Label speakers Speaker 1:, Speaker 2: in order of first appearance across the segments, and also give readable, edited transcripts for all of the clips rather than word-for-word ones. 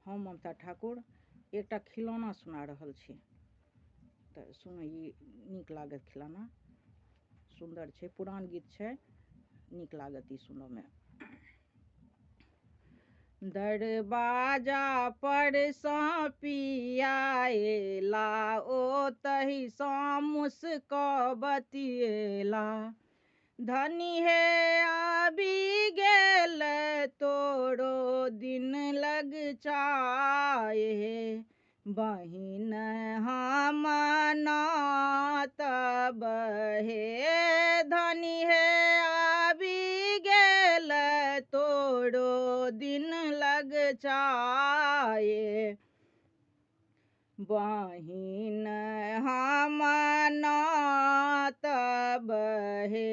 Speaker 1: हम ममता ठाकुर एकटा खिलौना सुना रहल छी। तो सुनो, ई नीक लागत खिलौना, सुंदर छै, पुरान गीत छै, नीक लागत ई सुनो में। दरवाजा पर साँपिया एला, ओ तही सा मुस्क बतिएला। धनी हे आबि गेल तोरो दिन लग चाहे, बहिन हम नात बहे। धनी हे आबि गेल तोरो दिन लग चाहे, बहिन हम नात बहे।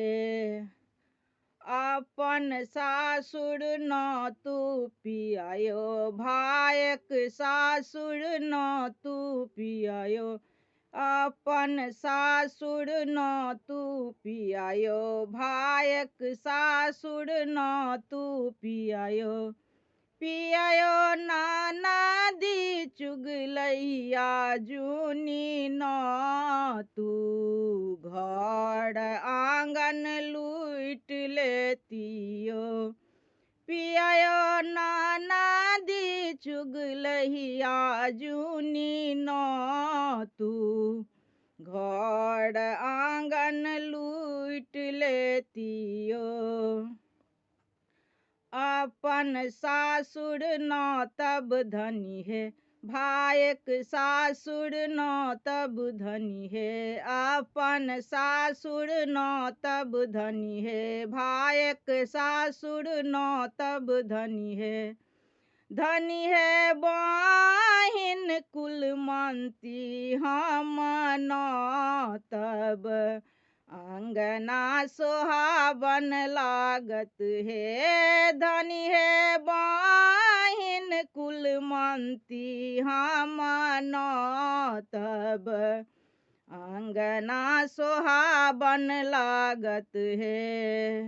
Speaker 1: अपन सासुर न तू पियायो, भायक सासुर न तू पियायो। अपन सासुर न तू पियायो, भायक सासुर न तू पियायो। पियायो ननदी चुगलैया जुनी न तू, घर आंगन लूट लेतियो। पियायो ननदी चुगलैया जुनी न तू, घर आंगन लूट लेतियो। अपन सासुर न तब धनी है, भायक सासुर न तब धनी है। अपन सासुर न तब धनी है, भायक सासुर न तब धनी है। धनी है बहिन कुलमंती हम न तब, अंगना सोहावन लागत है। धनी है बहिन कुलमंती हम न तब, अंगना सोहावन लागत है।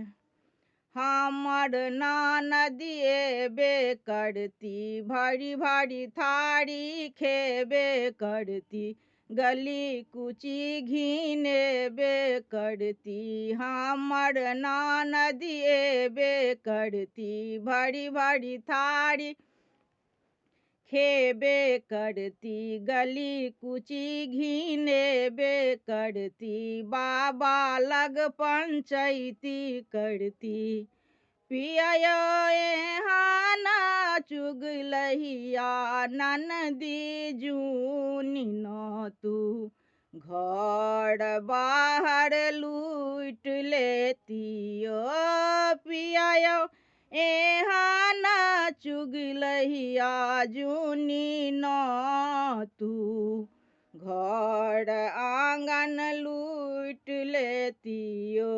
Speaker 1: हमर ननदी एबे करती, भारी भारी थारी खेबे करती। गली कुची घिनेबे करती, हमर ननदी एबे करती। भारी भारी थारी खेबे करती, गली कुची घिनेबे करती। बाबा लग पंचायती करती, पियायो एहाना चुगलैया ननदी जूनी न तू, घर बाहर लूट लेतियो। पियायो एहाना चुगलैया जुनी न तू, घर आंगन लूट लेतियो।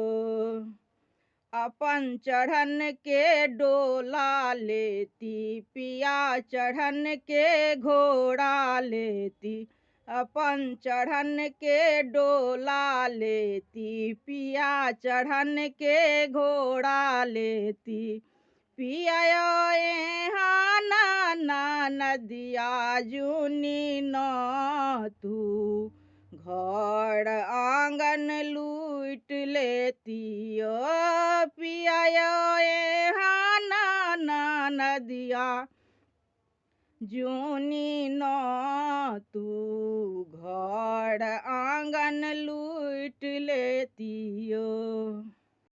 Speaker 1: अपन चढ़न के डोला लेती, पिया चढ़न के घोड़ा लेती। अपन चढ़न के डोला लेती, पिया चढ़न के घोड़ा लेती। पियायो एहाना ननदिया जुनी न तू, घर आंगन लूट लेतियो। पियायो एहाना ननदिया जुनी न तू, घर आंगन लूट लेतियो।